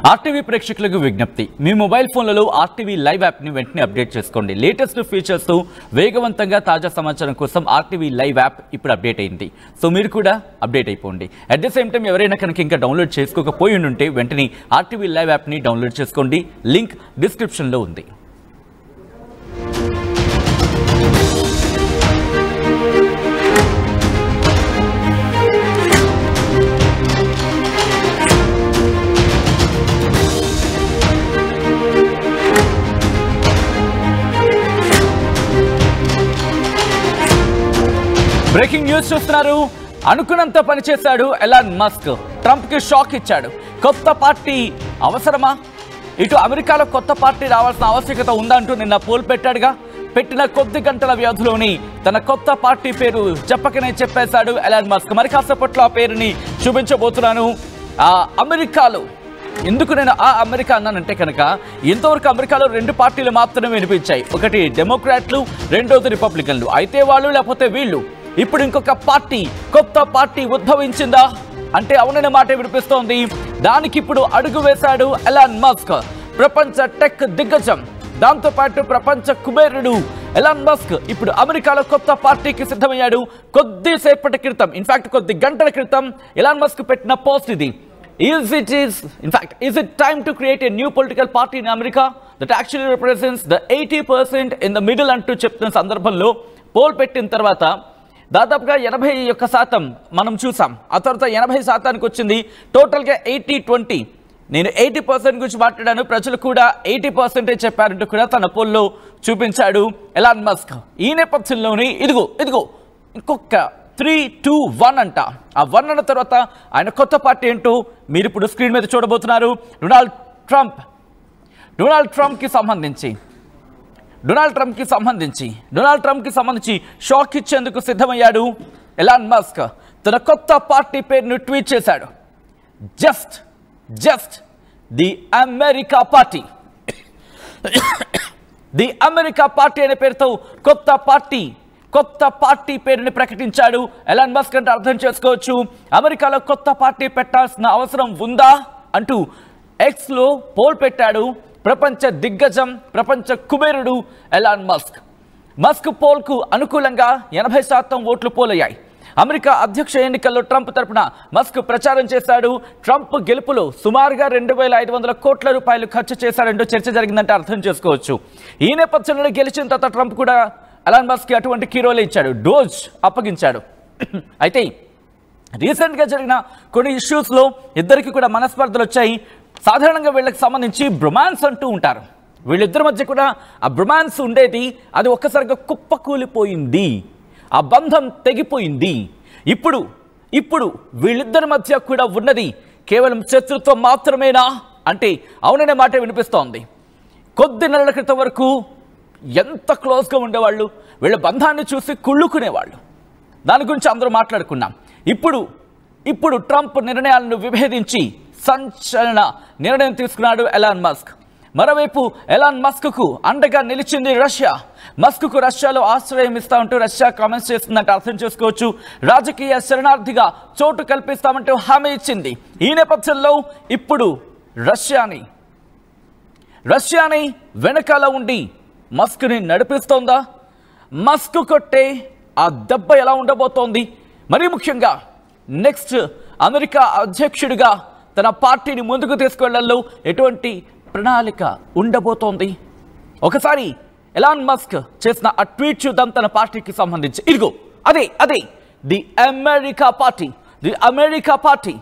RTV ప్రేక్షకులకు విజ్ఞప్తి, మీ mobile ఫోన్లలో ఆర్టీవీ లైవ్ యాప్ని వెంటనే అప్డేట్ చేసుకోండి. లేటెస్ట్ ఫీచర్స్తో వేగవంతంగా తాజా సమాచారం కోసం ఆర్టీవీ లైవ్ యాప్ ఇప్పుడు అప్డేట్ అయింది. సో మీరు కూడా అప్డేట్ అయిపోండి. అట్ ద సేమ్ టైం ఎవరైనా కనుక ఇంకా డౌన్లోడ్ చేసుకోకపోయి ఉంటే వెంటనే ఆర్టీవీ లైవ్ యాప్ని డౌన్లోడ్ చేసుకోండి. లింక్ డిస్క్రిప్షన్లో ఉంది. బ్రేకింగ్ న్యూస్ చూస్తున్నారు. అనుకున్నంత పనిచేశాడు ఎలాన్ మస్క్. ట్రంప్ కి షాక్ ఇచ్చాడు. కొత్త పార్టీ అవసరమా? ఇటు అమెరికాలో కొత్త పార్టీ రావాల్సిన ఆవశ్యకత ఉందంటూ నిన్న పోల్ పెట్టాడుగా. పెట్టిన కొద్ది గంటల వ్యవధిలోని తన కొత్త పార్టీ పేరు చెప్పకనే చెప్పేశాడు ఎలాన్ మస్క్. మరి కాసేపట్లో ఆ పేరుని చూపించబోతున్నాను. అమెరికాలో ఎందుకు నేను అమెరికా అన్నానంటే కనుక ఇంతవరకు అమెరికాలో రెండు పార్టీలు మాత్రమే వినిపించాయి. ఒకటి డెమోక్రాట్లు, రెండోది రిపబ్లికన్లు. అయితే వాళ్ళు లేకపోతే వీళ్ళు. ఇప్పుడు ఇంకొక పార్టీ, కొత్త పార్టీ ఉద్భవించిందా అంటే అవుననే మాట వినిపిస్తోంది. దానికి ఇప్పుడు అడుగు వేశాడు ఎలాన్ మస్క్. ప్రపంచ టెక్ దిగ్గజం, దాంతోపాటు ప్రపంచ కుబేరుడు ఎలాన్ మస్క్ ఇప్పుడు అమెరికాలో కొత్త పార్టీకి సిద్ధమయ్యాడు. కొద్దిసేపటి క్రితం, ఇన్ఫాక్ట్ కొద్ది గంటల క్రితం ఎలాన్ మస్క్ పెట్టిన పోస్ట్ ఇది. Is it time to create a new political party in America that actually represents the 80% in the middle అంటూ చెప్తున్న సందర్భంలో పోల్ పెట్టిన తర్వాత దాదాపుగా 81% మనం చూసాం. ఆ తర్వాత 80% వచ్చింది. టోటల్గా 80-20. నేను 80% గురించి మాట్లాడాను, ప్రజలు కూడా 80% చెప్పారంటూ కూడా తన పోల్లో చూపించాడు ఎలాన్ మస్క్. ఈ నేపథ్యంలోనే ఇదిగో ఇంకొక 3-2-1 అంట. ఆ 1 అన్న తర్వాత ఆయన కొత్త పార్టీ ఏంటో మీరు ఇప్పుడు స్క్రీన్ మీద చూడబోతున్నారు. డొనాల్డ్ ట్రంప్కి సంబంధించి షాక్ ఇచ్చేందుకు సిద్ధమయ్యాడు ఎలాన్ మస్క్. తన కొత్త పార్టీ పేరును ట్వీట్ చేశాడు. Just the America party. The America party అనే పేరుతో కొత్త పార్టీ పేరుని ప్రకటించాడు ఎలాన్ మస్క్. అంటే అర్థం చేసుకోవచ్చు, అమెరికాలో కొత్త పార్టీ పెట్టాల్సిన అవసరం ఉందా అంటూ ఎక్స్లో పోల్ పెట్టాడు ప్రపంచ దిగ్గజం, ప్రపంచ కుబేరుడు ఎలాన్ మస్క్ పోల్కు అనుకూలంగా 80% ఓట్లు పోలయ్యాయి. అమెరికా అధ్యక్ష ఎన్నికల్లో ట్రంప్ తరపున మస్క్ ప్రచారం చేశాడు. ట్రంప్ గెలుపులో సుమారుగా 2,500 కోట్ల రూపాయలు ఖర్చు చేశాడంటూ చర్చ జరిగిందంటే అర్థం చేసుకోవచ్చు. ఈ నేపథ్యంలో గెలిచిన తర్వాత ట్రంప్ కూడా ఎలాన్ మస్క్ అటువంటి కీరోలు ఇచ్చాడు, డోజ్ అప్పగించాడు. అయితే రీసెంట్గా జరిగిన కొన్ని ఇష్యూస్లో ఇద్దరికి కూడా మనస్పర్ధలు వచ్చాయి. సాధారణంగా వీళ్ళకి సంబంధించి బ్రొమాన్స్ అంటూ ఉంటారు. వీళ్ళిద్దరి మధ్య కూడా ఆ బ్రొమాన్స్ ఉండేది, అది ఒక్కసారిగా కుప్పకూలిపోయింది, ఆ బంధం తెగిపోయింది. ఇప్పుడు వీళ్ళిద్దరి మధ్య కూడా ఉన్నది కేవలం శత్రుత్వం మాత్రమేనా అంటే అవుననే మాట వినిపిస్తోంది. కొద్ది నెలల క్రితం వరకు ఎంత క్లోజ్గా ఉండేవాళ్ళు, వీళ్ళ బంధాన్ని చూసి కుళ్ళుకునేవాళ్ళు. దాని గురించి అందరూ మాట్లాడుకున్నాం. ఇప్పుడు ట్రంప్ నిర్ణయాలను విభేదించి సంచలన నిర్ణయం తీసుకున్నాడు ఎలాన్ మస్క్. మరోవైపు ఎలాన్ మస్క్కు అండగా నిలిచింది రష్యా. మస్క్కు రష్యాలో ఆశ్రయం ఇస్తామంటూ రష్యా కామెంట్స్ చేస్తుందంటే అర్థం చేసుకోవచ్చు. రాజకీయ శరణార్థిగా చోటు కల్పిస్తామంటూ హామీ ఇచ్చింది. ఈ నేపథ్యంలో ఇప్పుడు రష్యాని వెనకాల ఉండి మస్క్ని నడిపిస్తోందా? మస్క్ కొట్టే ఆ దెబ్బ ఎలా ఉండబోతోంది? మరీ ముఖ్యంగా నెక్స్ట్ అమెరికా అధ్యక్షుడిగా తన పార్టీని ముందుకు తీసుకెళ్లడంలో ఎటువంటి ప్రణాళిక ఉండబోతోంది? ఒకసారి ఎలాన్ మస్క్ చేసిన ఆ ట్వీట్ చూద్దాం తన పార్టీకి సంబంధించి. ఇదిగో అదే ది అమెరికా పార్టీ.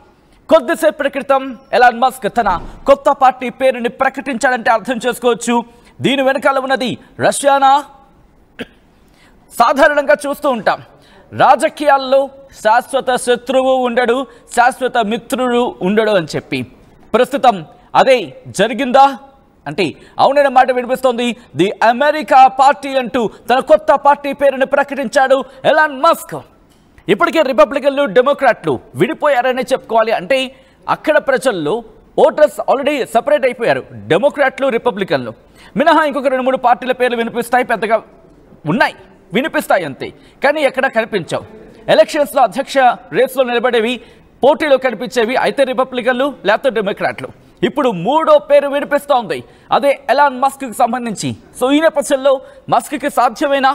కొద్దిసేపటి క్రితం ఎలాన్ మస్క్ తన కొత్త పార్టీ పేరుని ప్రకటించాడంటే అర్థం చేసుకోవచ్చు. దీని వెనకాల ఉన్నది రష్యానా? సాధారణంగా చూస్తూ ఉంటాం, రాజకీయాల్లో శాశ్వత శత్రువు ఉండడు, శాశ్వత మిత్రుడు ఉండడు అని చెప్పి. ప్రస్తుతం అదే జరిగిందా అంటే అవునన్న మాట వినిపిస్తోంది. ది అమెరికా పార్టీ అంటూ తన కొత్త పార్టీ పేరుని ప్రకటించాడు ఎలాన్ మస్క్. ఇప్పటికే రిపబ్లికన్లు, డెమోక్రాట్లు విడిపోయారనే చెప్పుకోవాలి. అంటే అక్కడ ప్రజల్లో ఓటర్స్ ఆల్రెడీ సెపరేట్ అయిపోయారు. డెమోక్రాట్లు, రిపబ్లికన్లు మినహా ఇంకొక 2-3 పార్టీల పేర్లు వినిపిస్తాయి, పెద్దగా ఉన్నాయి, వినిపిస్తాయి అంతే, కానీ ఎక్కడ కనిపించవు. ఎలక్షన్స్లో అధ్యక్ష రేస్లో నిలబడేవి, పోటీలో కనిపించేవి అయితే రిపబ్లికన్లు లేకపోతే డెమోక్రాట్లు. ఇప్పుడు మూడో పేరు వినిపిస్తోంది, అదే ఎలాన్ మస్క్ కి సంబంధించి. సో ఈ నేపథ్యంలో మస్క్ కి సాధ్యమేనా?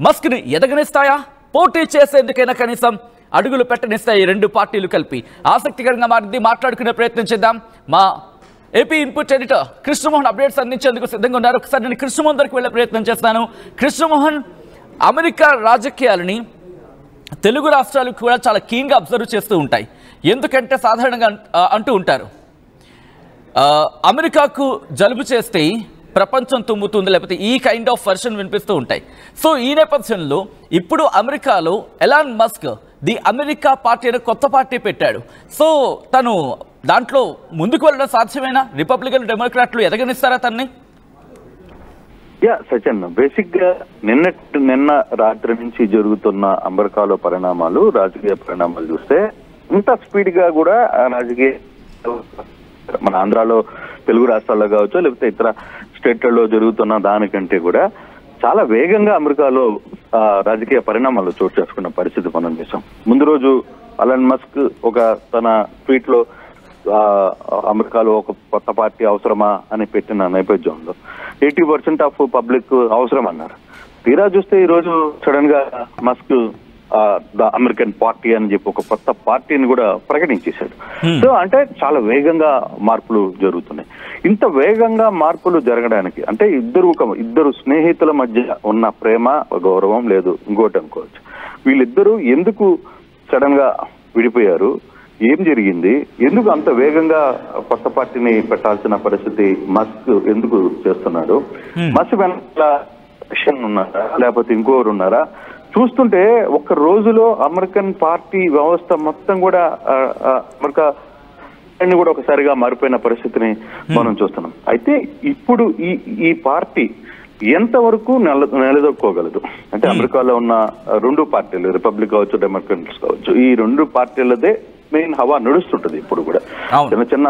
మస్క్ ని ఎదగనిస్తాయా? పోటీ చేసేందుకైనా కనీసం అడుగులు పెట్టనిస్తాయి రెండు పార్టీలు కలిపి? ఆసక్తికరంగా మారింది. మాట్లాడుకునే ప్రయత్నం చేద్దాం. మా AP input editor Krishnamohan updates అందించేందుకు సిద్ధంగా ఉన్నారు. ఒకసారి నేను కృష్ణమోహన్ దగ్గరికి వెళ్ళే ప్రయత్నం చేస్తాను. కృష్ణమోహన్, అమెరికా రాజకీయాలని తెలుగు రాష్ట్రాలు కూడా చాలా కీన్గా అబ్జర్వ్ చేస్తూ ఉంటాయి. ఎందుకంటే సాధారణంగా అంటూ ఉంటారు, అమెరికాకు జలుబు చేస్తే ప్రపంచం తుమ్ముతుంది, లేకపోతే ఈ కైండ్ ఆఫ్ వర్షన్ వినిపిస్తూ ఉంటాయి. సో ఈ నేపథ్యంలో ఇప్పుడు అమెరికాలో Elon Musk the America party అనే కొత్త పార్టీ పెట్టాడు. సో తను దాంట్లో ముందుకు వెళ్ళడం సాధ్యమేనా? రిపబ్లికన్ డెమోక్రాట్లు ఎదగనిస్తారా తన్ని? సచిన్, బేసిక్ గా నిన్న రాత్రి నుంచి జరుగుతున్న అమెరికాలో పరిణామాలు, రాజకీయ పరిణామాలు చూస్తే ఇంత స్పీడ్ గా కూడా రాజకీయ మన ఆంధ్రాలో తెలుగు రాష్ట్రాల్లో కావచ్చు, లేకపోతే ఇతర స్టేట్లలో జరుగుతున్న దానికంటే కూడా చాలా వేగంగా అమెరికాలో రాజకీయ పరిణామాలు చోటు చేసుకున్న పరిస్థితి మనం చూసాం. ముందు రోజు ఎలాన్ మస్క్ ఒక తన ట్వీట్ లో అమెరికాలో ఒక కొత్త పార్టీ అవసరమా అని పెట్టిన నేపథ్యంలో 80% ఆఫ్ పబ్లిక్ అవసరం అన్నారు. తీరా చూస్తే ఈ రోజు సడన్ గా మస్క్ ద అమెరికన్ పార్టీ అని చెప్పి ఒక కొత్త పార్టీని కూడా ప్రకటించేశాడు. సో అంటే చాలా వేగంగా మార్పులు జరుగుతున్నాయి. ఇంత వేగంగా మార్పులు జరగడానికి అంటే ఇద్దరు స్నేహితుల మధ్య ఉన్న ప్రేమ, గౌరవం లేదు ఇంకోటి అనుకోవచ్చు. వీళ్ళిద్దరూ ఎందుకు సడన్ గా విడిపోయారు, ఏం జరిగింది, ఎందుకు అంత వేగంగా కొత్త పార్టీని పెట్టాల్సిన పరిస్థితి మస్క్ ఎందుకు చేస్తున్నాడు, మస్క్ వెనకాల ఉన్నారా లేకపోతే ఇంకోరు ఉన్నారా? చూస్తుంటే ఒక్క రోజులో అమెరికన్ పార్టీ వ్యవస్థ మొత్తం కూడా అమెరికా కూడా ఒకసారిగా మారిపోయిన పరిస్థితిని మనం చూస్తున్నాం. అయితే ఇప్పుడు ఈ పార్టీ ఎంతవరకు నిలదొక్కోగలదు అంటే అమెరికాలో ఉన్న రెండు పార్టీలు, రిపబ్లిక్ కావచ్చు, డెమోక్రాట్స్ కావచ్చు, ఈ రెండు పార్టీలదే మెయిన్ హవా నడుస్తుంటది ఇప్పుడు కూడా. చిన్న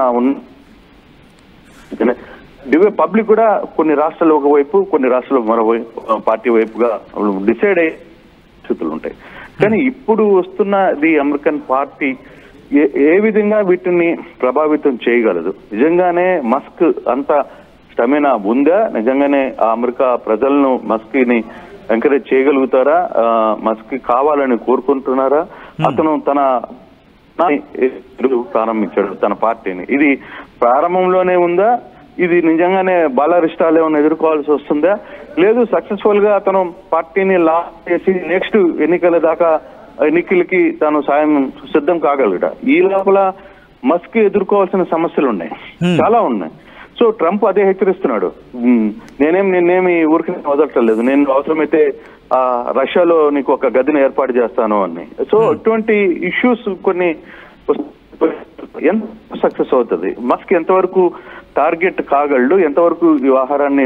పబ్లిక్ కూడా కొన్ని రాష్ట్రాలు ఒకవైపు, కొన్ని రాష్ట్రాలు మరోవైపు పార్టీ వైపుగా డిసైడ్ అయ్యే పరిస్థితులు ఉంటాయి. కానీ ఇప్పుడు వస్తున్న ది అమెరికన్ పార్టీ ఏ విధంగా వీటిని ప్రభావితం చేయగలదు? నిజంగానే మస్క్ అంత స్టమినా ఉందా? నిజంగానే ఆ అమెరికా ప్రజలను మస్క్ ని ఎంకరేజ్ చేయగలుగుతారా? మస్క్ కావాలని కోరుకుంటున్నారా? అతను తన ప్రారంభించాడు తన పార్టీని. ఇది ప్రారంభంలోనే ఉందా? ఇది నిజంగానే బాలారిష్టాలు ఏమైనా ఎదుర్కోవాల్సి వస్తుందా? లేదు సక్సెస్ఫుల్ గా అతను పార్టీని లాంచ్ చేసి నెక్స్ట్ ఎన్నికలకి తాను సాయం సిద్ధం కాగలడా? ఈ లోపల మస్క్ ఎదుర్కోవాల్సిన సమస్యలు ఉన్నాయి, చాలా ఉన్నాయి. సో ట్రంప్ అదే హెచ్చరిస్తున్నాడు, నిన్నేమి ఊరికి వదలట్లేదు, నేను అవసరమైతే రష్యాలో నీకు ఒక గదిని ఏర్పాటు చేస్తాను అని. సో ఇటువంటి ఇష్యూస్ కొన్ని ఎంత సక్సెస్ అవుతుంది, మస్క్ ఎంతవరకు టార్గెట్ కాగలడు, ఎంతవరకు ఈ వ్యవహారాన్ని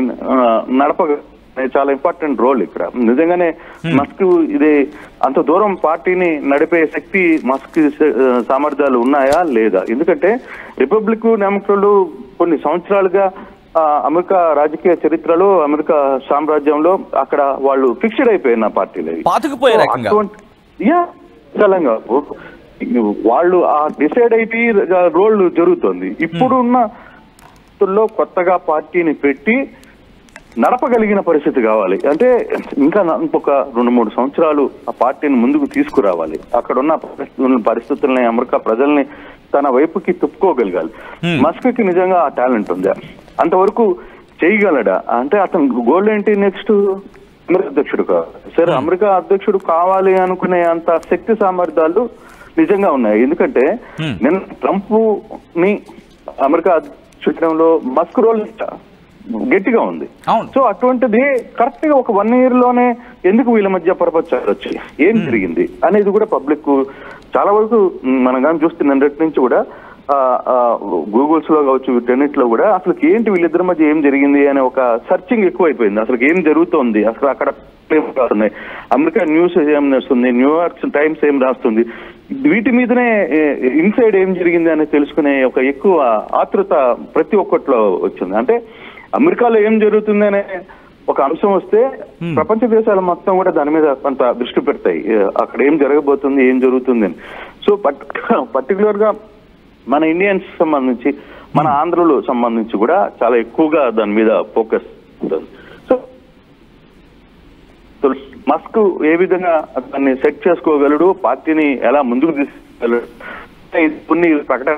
నడపగలడు, చాలా ఇంపార్టెంట్ రోల్ ఇక్కడ. నిజంగానే మస్క్ ఇది అంత దూరం పార్టీని నడిపే శక్తి మస్క్ సామర్థ్యాలు ఉన్నాయా లేదా? ఎందుకంటే రిపబ్లిక్ డెమోక్రాట్లు కొన్ని సంవత్సరాలుగా అమెరికా రాజకీయ చరిత్రలో, అమెరికా సామ్రాజ్యంలో అక్కడ వాళ్ళు ఫిక్స్డ్ అయిపోయిన పార్టీలు వాళ్ళు ఆ డిసైడ్ అయితే రోల్ జరుగుతుంది. ఇప్పుడున్న కొత్తగా పార్టీని పెట్టి నడపగలిగిన పరిస్థితి కావాలి అంటే ఇంకా ఇంకొక 2-3 సంవత్సరాలు ఆ పార్టీని ముందుకు తీసుకురావాలి. అక్కడ ఉన్న పరిస్థితుల్ని, అమెరికా ప్రజల్ని తన వైపుకి తిప్పుకోగలగాలి. మస్క్ కి నిజంగా ఆ టాలెంట్ ఉందా? అంతవరకు చేయగలడా? అంటే అతను గోల్ ఏంటి? నెక్స్ట్ అమెరికా అధ్యక్షుడు కావాలి. సరే, అమెరికా అధ్యక్షుడు కావాలి అనుకునే అంత శక్తి సామర్థ్యాలు నిజంగా ఉన్నాయి. ఎందుకంటే నిన్న ట్రంప్ ని అమెరికా అధ్యక్షుడంలో మస్క్ రోల్ గట్టిగా ఉంది. సో అటువంటిది కరెక్ట్ గా ఒక 1 year లోనే ఎందుకు వీళ్ళ మధ్య పరపచ్చాలు వచ్చాయి, ఏం జరిగింది అనేది కూడా పబ్లిక్ చాలా వరకు మనం కానీ చూస్తే నిన్నటి నుంచి కూడా గూగుల్స్ లో కావచ్చు, వీటన్నిటిలో కూడా అసలు ఏంటి వీళ్ళిద్దరి మధ్య ఏం జరిగింది అనే ఒక సర్చింగ్ ఎక్కువైపోయింది. అసలు ఏం జరుగుతోంది, అసలు అక్కడ రాస్తున్నాయి, అమెరికా న్యూస్ ఏం రాస్తుంది, న్యూయార్క్ టైమ్స్ ఏం రాస్తుంది, వీటి మీదనే ఇన్సైడ్ ఏం జరిగింది అని తెలుసుకునే ఒక ఎక్కువ ఆతృత ప్రతి ఒక్కట్లో వచ్చింది. అంటే అమెరికాలో ఏం జరుగుతుంది అనే ఒక అంశం వస్తే ప్రపంచ దేశాలు మొత్తం కూడా దాని మీద కొంత దృష్టి పెడతాయి, అక్కడ ఏం జరగబోతుంది, ఏం జరుగుతుంది అని. సో పర్టికులర్ గా మన ఇండియన్స్ సంబంధించి మన ఆంధ్రలో సంబంధించి కూడా చాలా ఎక్కువగా దాని మీద ఫోకస్ ఉంటుంది. సో మస్క్ ఏ విధంగా దాన్ని సెట్ చేసుకోగలడు, పార్టీని ఎలా ముందుకు తీసుకెళ్ళడు, కొన్ని ప్రకటన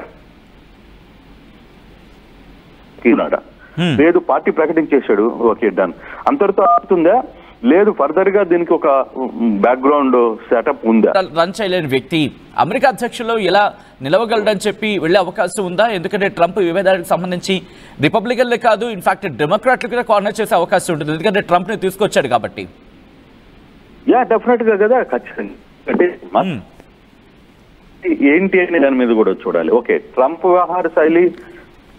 లేదు పార్టీ ప్రకటించేశాడు, ఓకే డన్, అంతటితో అవుతుందా, లేదు ఫర్దర్ గా దీనికి ఒక బ్యాక్గ్రౌండ్ సెటప్ ఉందా? రన్ చేయలేని వ్యక్తి అమెరికా అధ్యక్షులు ఎలా నిలవగలడని చెప్పి వెళ్లే అవకాశం ఉందా? ఎందుకంటే ట్రంప్ విభేదానికి సంబంధించి రిపబ్లికన్లే కాదు, ఇన్ఫాక్ట్ డెమోక్రాట్లు కూడా కార్నర్ చేసే అవకాశం ఉంటుంది, ఎందుకంటే ట్రంప్ ని తీసుకొచ్చాడు కాబట్టి. యా డెఫినెట్ గా కదా, ఖచ్చితంగా. అంటే ఏంటి అనే దాని మీద కూడా చూడాలి. ఓకే, ట్రంప్ వ్యవహార శైలి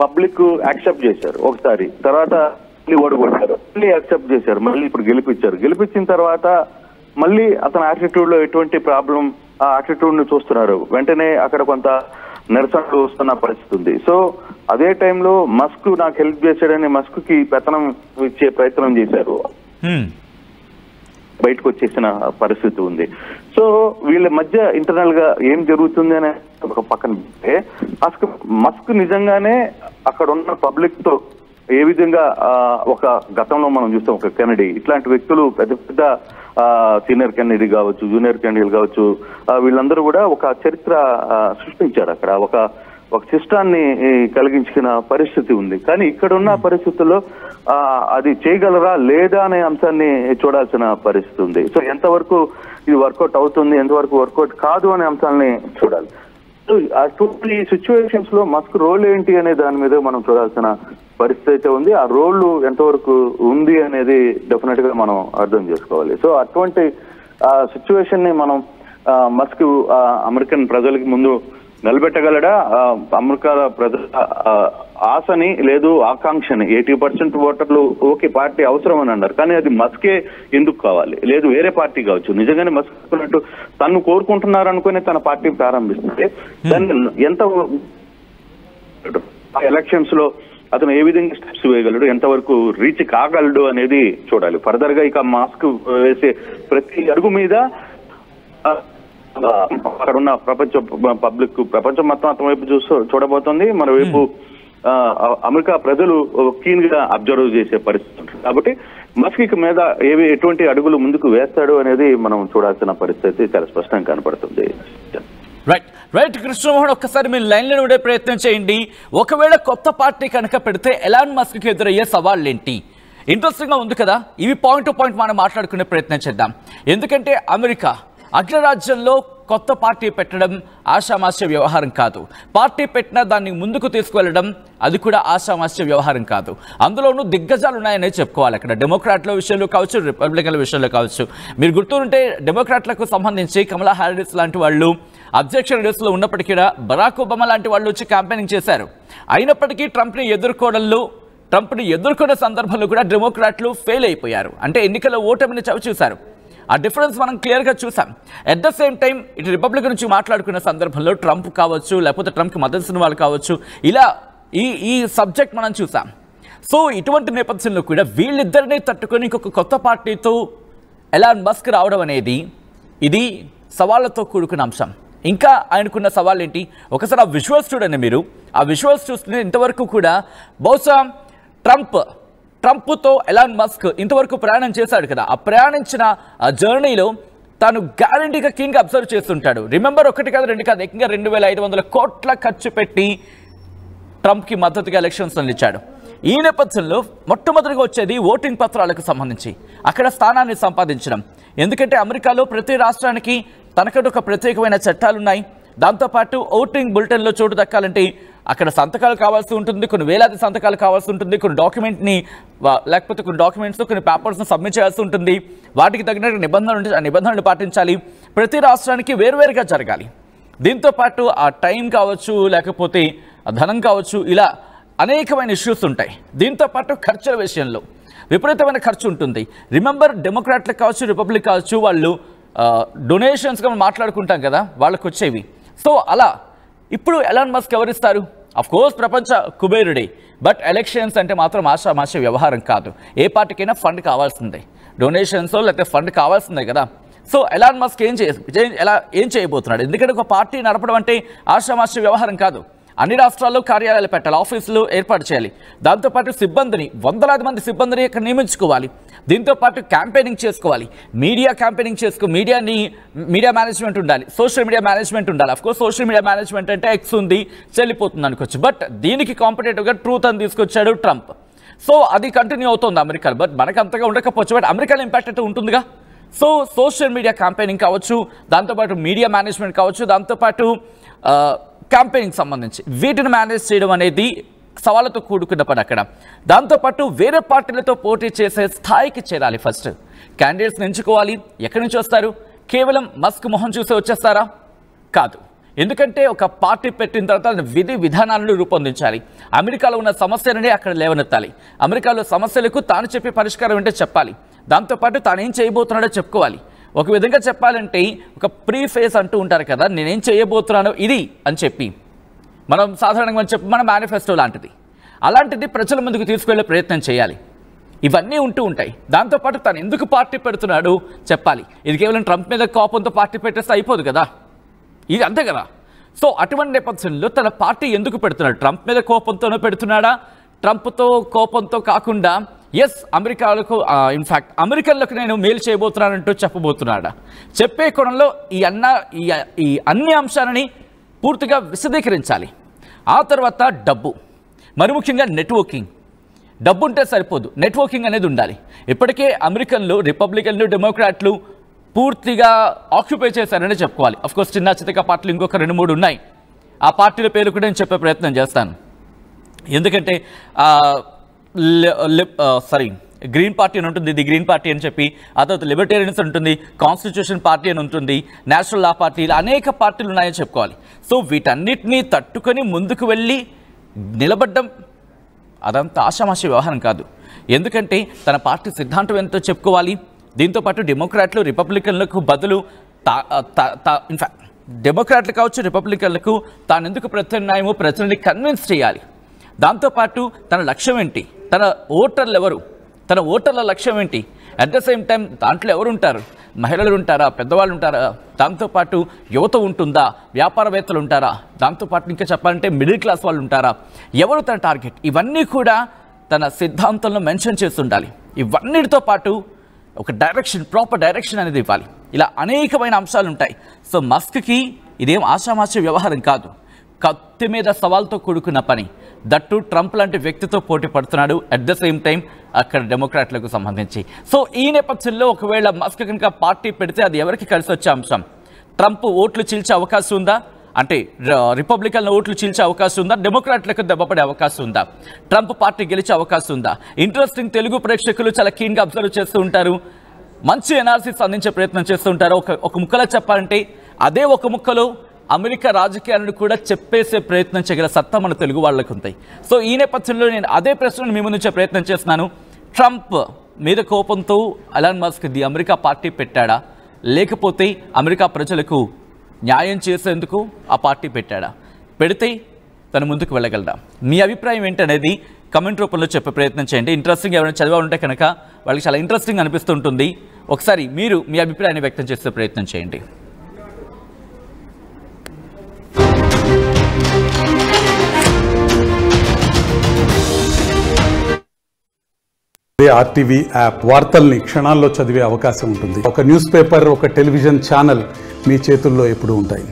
పబ్లిక్ యాక్సెప్ట్ చేశారు ఒకసారి, తర్వాత మళ్ళీ ఓడిపోయారు, మళ్ళీ యాక్సెప్ట్ చేశారు, మళ్ళీ ఇప్పుడు గెలిపించారు. గెలిపించిన తర్వాత మళ్ళీ అతని యాటిట్యూడ్ లో ఎటువంటి ప్రాబ్లం, ఆ యాటిట్యూడ్ ను చూస్తున్నారు, వెంటనే అక్కడ కొంత నిరసనలు వస్తున్న పరిస్థితి ఉంది. సో అదే టైంలో మస్క్ నాకు హెల్ప్ చేశాడని మస్క్ కి పెత్తనం ఇచ్చే ప్రయత్నం చేశారు, బయటకు వచ్చేసిన పరిస్థితి ఉంది. సో వీళ్ళ మధ్య ఇంటర్నల్ గా ఏం జరుగుతుంది అనే ఒక పక్కన పెడితే మస్క్ నిజంగానే అక్కడ ఉన్న పబ్లిక్ తో ఏ విధంగా ఒక గతంలో మనం చూస్తాం, ఒక కెనడీ ఇట్లాంటి వ్యక్తులు పెద్ద పెద్ద సీనియర్ కెనడీ కావచ్చు, జూనియర్ కెనడీలు కావచ్చు, వీళ్ళందరూ కూడా ఒక చరిత్ర సృష్టించారు, అక్కడ ఒక శిష్టాన్ని కలిగించిన పరిస్థితి ఉంది. కానీ ఇక్కడ ఉన్న పరిస్థితుల్లో అది చేయగలరా లేదా అనే అంశాన్ని చూడాల్సిన పరిస్థితి ఉంది. సో ఎంతవరకు ఇది వర్కౌట్ అవుతుంది, ఎంతవరకు వర్కౌట్ కాదు అనే అంశాలని చూడాలి. సో అటువంటి సిచ్యువేషన్స్ లో మస్క్ రోల్ ఏంటి అనే దాని మీద మనం చూడాల్సిన పరిస్థితి అయితే ఉంది. ఆ రోల్ ఎంతవరకు ఉంది అనేది డెఫినెట్ గా మనం అర్థం చేసుకోవాలి. సో అటువంటి సిచ్యువేషన్ ని మనం మస్క్ అమెరికన్ ప్రజలకి ముందు నిలబెట్టగలడా, అమెరికా ప్రజల ఆశని లేదు ఆకాంక్షని 80% ఓటర్లు ఓకే పార్టీ అవసరం అని అన్నారు, కానీ అది మస్కే ఎందుకు కావాలి, లేదు వేరే పార్టీ కావచ్చు, నిజంగానే మస్క్ అనుకున్నట్టు తను కోరుకుంటున్నారు అనుకుని తన పార్టీ ప్రారంభిస్తుంటే దాన్ని ఎంత ఎలక్షన్స్ లో అతను ఏ విధంగా స్టెప్స్ వేయగలడు, ఎంతవరకు రీచ్ కాగలడు అనేది చూడాలి. ఫర్దర్ గా ఇక మాస్క్ వేసే ప్రతి అడుగు మీద అక్కడ ఉన్న పబ్లిక్ ప్రపంచం మొత్తం అతని వైపు చూడబోతోంది, మన వైపు అమెరికా ప్రజలు కీన్ గా అబ్జర్వ్ చేసే పరిస్థితి ఉంటుంది. కాబట్టి మస్క్ మీద ఎటువంటి అడుగులు ముందుకు వేస్తాడు అనేది మనం చూడాల్సిన పరిస్థితి చాలా స్పష్టంగా కనపడుతుంది. రైట్ కృష్ణమోహన్, ఒక్కసారి మీరు లైన్లో ఉండే ప్రయత్నం చేయండి. ఒకవేళ కొత్త పార్టీ కనుక పెడితే ఎలాన్ మస్క్ కి ఎదురయ్యే సవాళ్ళు ఏంటి? ఇంట్రెస్టింగ్ గా ఉంది కదా, ఇవి పాయింట్ టు పాయింట్ మనం మాట్లాడుకునే ప్రయత్నం చేద్దాం. ఎందుకంటే అమెరికా అగ్రరాజ్యంలో కొత్త పార్టీ పెట్టడం ఆషామాస్య వ్యవహారం కాదు, పార్టీ పెట్టినా దాన్ని ముందుకు తీసుకువెళ్ళడం అది కూడా ఆషామాస్య వ్యవహారం కాదు. అందులోనూ దిగ్గజాలు ఉన్నాయనే చెప్పుకోవాలి. అక్కడ డెమోక్రాట్ల విషయంలో కావచ్చు, రిపబ్లికన్ల విషయంలో కావచ్చు. మీరు గుర్తుంటే డెమోక్రాట్లకు సంబంధించి కమలా హ్యారిస్ లాంటి వాళ్ళు అధ్యక్ష రేసులో ఉన్నప్పటికీ కూడా బరాక్ ఒబామా లాంటి వాళ్ళు వచ్చి క్యాంపెయినింగ్ చేశారు. అయినప్పటికీ ట్రంప్ని ఎదుర్కొనే సందర్భంలో కూడా డెమోక్రాట్లు ఫెయిల్ అయిపోయారు. అంటే ఎన్నికల ఓటమిని చవిచూశారు. ఆ డిఫరెన్స్ మనం క్లియర్గా చూసాం. ఎట్ ద సేమ్ టైం ఇటు రిపబ్లిక్ నుంచి మాట్లాడుకున్న సందర్భంలో ట్రంప్ కావచ్చు, లేకపోతే ట్రంప్కి మద్దతు వాళ్ళు కావచ్చు, ఇలా ఈ సబ్జెక్ట్ మనం చూసాం. సో ఇటువంటి నేపథ్యంలో కూడా వీళ్ళిద్దరినీ తట్టుకొని ఇంకొక కొత్త పార్టీతో ఎలాన్ మస్క్ రావడం అనేది ఇది సవాళ్లతో కూడుకున్న అంశం. ఇంకా ఆయనకున్న సవాళ్ళు ఏంటి? ఒకసారి ఆ విజువల్స్ చూడండి మీరు. ఆ విజువల్స్ చూస్తుంటే ఇంతవరకు కూడా బహుశా ట్రంప్తో ఎలాన్ మస్క్ ఇంతవరకు ప్రయాణం చేశాడు కదా, ఆ ప్రయాణించిన ఆ జర్నీలో తాను గ్యారంటీగా కింగ్ అబ్జర్వ్ చేస్తుంటాడు. రిమెంబర్, 1 కాదు 2 కాదు, ఏకంగా 2500 కోట్ల ఖర్చు పెట్టి ట్రంప్కి మద్దతుగా ఎలక్షన్స్ నిలిచాడు. ఈ నేపథ్యంలో మొట్టమొదటిగా వచ్చేది ఓటింగ్ పత్రాలకు సంబంధించి అక్కడ స్థానాన్ని సంపాదించడం. ఎందుకంటే అమెరికాలో ప్రతి రాష్ట్రానికి తనకంటూ ఒక ప్రత్యేకమైన చట్టాలు ఉన్నాయి. దాంతోపాటు ఓటింగ్ బులెటిన్లో చోటు దక్కాలంటే అక్కడ సంతకాలు కావాల్సి ఉంటుంది, కొన్ని వేలాది సంతకాలు కావాల్సి ఉంటుంది, కొన్ని డాక్యుమెంట్ని లేకపోతే కొన్ని డాక్యుమెంట్స్ కొన్ని పేపర్స్ని సబ్మిట్ చేయాల్సి ఉంటుంది. వాటికి తగినట్టు నిబంధనలు పాటించాలి. ప్రతి రాష్ట్రానికి వేరువేరుగా జరగాలి. దీంతోపాటు ఆ టైం కావచ్చు, లేకపోతే ధనం కావచ్చు, ఇలా అనేకమైన ఇష్యూస్ ఉంటాయి. దీంతోపాటు ఖర్చుల విషయంలో విపరీతమైన ఖర్చు ఉంటుంది. రిమెంబర్, డెమోక్రాట్లకు కావచ్చు, రిపబ్లిక్ కావచ్చు, వాళ్ళు డొనేషన్స్గా మనం మాట్లాడుకుంటాం కదా, వాళ్ళకు వచ్చేవి. సో అలా ఇప్పుడు ఎలాన్ మస్క్ ఎవరిస్తారు? అఫ్కోర్స్ ప్రపంచ కుబేరుడే, బట్ ఎలక్షన్స్ అంటే మాత్రం ఆషామాష వ్యవహారం కాదు. ఏ పార్టీకైనా ఫండ్ కావాల్సిందే, డొనేషన్స్ లేకపోతే ఫండ్ కావాల్సిందే కదా. సో ఎలాన్ మస్క్ ఏం చేయబోతున్నాడు? ఎందుకంటే ఒక పార్టీ నడపడం అంటే ఆషామాష వ్యవహారం కాదు. అన్ని రాష్ట్రాల్లో కార్యాలయాలు పెట్టాలి, ఆఫీసులు ఏర్పాటు చేయాలి. దాంతోపాటు సిబ్బందిని, వందలాది మంది సిబ్బందిని ఇక్కడ నియమించుకోవాలి. దీంతోపాటు క్యాంపెయినింగ్ చేసుకోవాలి, మీడియా క్యాంపెయినింగ్ మీడియా మేనేజ్మెంట్ ఉండాలి, సోషల్ మీడియా మేనేజ్మెంట్ ఉండాలి. అఫ్కోర్స్ సోషల్ మీడియా మేనేజ్మెంట్ అంటే ఎక్స్ ఉంది, చెల్లిపోతుంది అనుకోవచ్చు. బట్ దీనికి కాంపిటేటివ్గా ట్రూత్ అని తీసుకొచ్చాడు ట్రంప్. సో అది కంటిన్యూ అవుతుంది అమెరికాలో. బట్ మనకు అంతగా ఉండకపోవచ్చు, బట్ అమెరికాలో ఇంపాక్ట్ అయితే ఉంటుందిగా. సో సోషల్ మీడియా క్యాంపెయినింగ్ కావచ్చు, దాంతోపాటు మీడియా మేనేజ్మెంట్ కావచ్చు, దాంతోపాటు క్యాంపెయినింగ్ సంబంధించి వీటిని మేనేజ్ చేయడం అనేది సవాళ్ళతో కూడుకున్న పని అక్కడ. దాంతోపాటు వేరే పార్టీలతో పోటీ చేసే స్థాయికి చేరాలి. ఫస్ట్ క్యాండిడేట్స్ని ఎంచుకోవాలి. ఎక్కడి నుంచి వస్తారు? కేవలం మస్క్ మొహం చూసి వచ్చేస్తారా? కాదు. ఎందుకంటే ఒక పార్టీ పెట్టిన తర్వాత విధి విధానాలను రూపొందించాలి. అమెరికాలో ఉన్న సమస్యలని అక్కడ లేవనెత్తాలి. అమెరికాలో సమస్యలకు తాను చెప్పే పరిష్కారం ఏంటో చెప్పాలి. దాంతోపాటు తాను ఏం చేయబోతున్నాడో చెప్పుకోవాలి. ఒక విధంగా చెప్పాలంటే ఒక ప్రీ ఫేస్ అంటూ ఉంటారు కదా, నేనేం చేయబోతున్నానో ఇది అని చెప్పి మనం సాధారణంగా చెప్పి మన మేనిఫెస్టో లాంటిది, అలాంటిది ప్రజల ముందుకు తీసుకెళ్లే ప్రయత్నం చేయాలి. ఇవన్నీ ఉంటూ ఉంటాయి. దాంతోపాటు తను ఎందుకు పార్టీ పెడుతున్నాడు చెప్పాలి. ఇది కేవలం ట్రంప్ మీద కోపంతో పార్టీ పెట్టేస్తే అయిపోదు కదా, ఇది అంతే కదా. సో అటువంటి నేపథ్యంలో తన పార్టీ ఎందుకు పెడుతున్నాడు? ట్రంప్ మీద కోపంతోనే పెడుతున్నాడా? ట్రంప్తో కోపంతో కాకుండా ఎస్ అమెరికాలకు ఇన్ఫ్యాక్ట్ అమెరికన్లకు నేను మేలు చేయబోతున్నానంటూ చెప్పబోతున్నాడా? చెప్పే కోణంలో ఈ అన్ని అంశాలని పూర్తిగా విశదీకరించాలి. ఆ తర్వాత డబ్బు, మరి ముఖ్యంగా నెట్వర్కింగ్. డబ్బు ఉంటే సరిపోదు, నెట్వర్కింగ్ అనేది ఉండాలి. ఇప్పటికే అమెరికన్లు, రిపబ్లికన్లు, డెమోక్రాట్లు పూర్తిగా ఆక్యుపై చేశారని చెప్పుకోవాలి. అఫ్కోర్స్ చిన్న చితక పార్టీలు ఇంకొక 2-3 ఉన్నాయి. ఆ పార్టీల పేరు కూడా నేను చెప్పే ప్రయత్నం చేస్తాను. ఎందుకంటే గ్రీన్ పార్టీ అని ఉంటుంది, ది గ్రీన్ పార్టీ అని చెప్పి, ఆ తర్వాత లిబర్టేరియన్స్ ఉంటుంది, కాన్స్టిట్యూషన్ పార్టీ అని ఉంటుంది, నేషనల్ లా పార్టీ, ఇలా అనేక పార్టీలు ఉన్నాయని చెప్పుకోవాలి. సో వీటన్నిటినీ తట్టుకొని ముందుకు వెళ్ళి నిలబడ్డం అదంతా ఆషామాషి వ్యవహారం కాదు. ఎందుకంటే తన పార్టీ సిద్ధాంతం ఎంతో చెప్పుకోవాలి. దీంతోపాటు డెమోక్రాట్లు, రిపబ్లికన్లకు బదులు ఇన్ఫ్యాక్ట్ డెమోక్రాట్లు కావచ్చు, రిపబ్లికన్లకు తాను ఎందుకు ప్రత్యామ్నాయమో ప్రజల్ని కన్విన్స్ చేయాలి. దాంతోపాటు తన లక్ష్యం ఏంటి, తన ఓటర్లు ఎవరు, తన ఓటర్ల లక్ష్యం ఏంటి, అట్ ద సేమ్ టైం దాంట్లో ఎవరు ఉంటారు, మహిళలు ఉంటారా, పెద్దవాళ్ళు ఉంటారా, దాంతోపాటు యువత ఉంటుందా, వ్యాపారవేత్తలు ఉంటారా, దాంతోపాటు ఇంకా చెప్పాలంటే మిడిల్ క్లాస్ వాళ్ళు ఉంటారా, ఎవరు తన టార్గెట్, ఇవన్నీ కూడా తన సిద్ధాంతంలో మెన్షన్ చేస్తుండాలి. ఇవన్నిటితో పాటు ఒక డైరెక్షన్, ప్రాపర్ డైరెక్షన్ అనేది ఇవ్వాలి. ఇలా అనేకమైన అంశాలు ఉంటాయి. సో మస్క్కి ఇదేం ఆషామాషి వ్యవహారం కాదు, కత్తి మీద సవాల్తో కూడుకున్న పని. దట్టు ట్రంప్ లాంటి వ్యక్తితో పోటీ పడుతున్నాడు, అట్ ద సేమ్ టైం అక్కడ డెమోక్రాట్లకు సంబంధించి. సో ఈ నేపథ్యంలో ఒకవేళ మస్క్ కనుక పార్టీ పెడితే అది ఎవరికి కలిసి వచ్చే అంశం? ట్రంప్ ఓట్లు చీల్చే అవకాశం ఉందా? అంటే రిపబ్లికన్ ఓట్లు చీల్చే అవకాశం ఉందా? డెమోక్రాట్లకు దెబ్బపడే అవకాశం ఉందా? ట్రంప్ పార్టీ గెలిచే అవకాశం ఉందా? ఇంట్రెస్టింగ్. తెలుగు ప్రేక్షకులు చాలా కీన్గా అబ్జర్వ్ చేస్తూ ఉంటారు, మంచి అనాలిసిస్ అందించే ప్రయత్నం చేస్తూ ఉంటారు. ఒక ముక్కలో చెప్పాలంటే అదే ఒక ముక్కలో అమెరికా రాజకీయాలను కూడా చెప్పేసే ప్రయత్నం చేయగల సత్తా మన తెలుగు వాళ్ళకు ఉంటాయి. సో ఈ నేపథ్యంలో నేను అదే ప్రశ్నను మీ ముందుంచే ప్రయత్నం చేస్తున్నాను. ట్రంప్ మీద కోపంతో Elon Musk the America party పెట్టాడా, లేకపోతే అమెరికా ప్రజలకు న్యాయం చేసేందుకు ఆ పార్టీ పెట్టాడా? పెడితే తను ముందుకు వెళ్ళగలడా? మీ అభిప్రాయం ఏంటనేది కమెంట్ రూపంలో చెప్పే ప్రయత్నం చేయండి. ఇంట్రెస్టింగ్ ఎవరైనా చదివా ఉంటే కనుక వాళ్ళకి చాలా ఇంట్రెస్టింగ్ అనిపిస్తుంటుంది. ఒకసారి మీరు మీ అభిప్రాయాన్ని వ్యక్తం చేసే ప్రయత్నం చేయండి. ఆర్టీవీ యాప్ వార్తల్ని క్షణాల్లో చదివే అవకాశం ఉంటుంది. ఒక న్యూస్ పేపర్, ఒక టెలివిజన్ ఛానల్ మీ చేతుల్లో ఎప్పుడూ ఉంటాయి.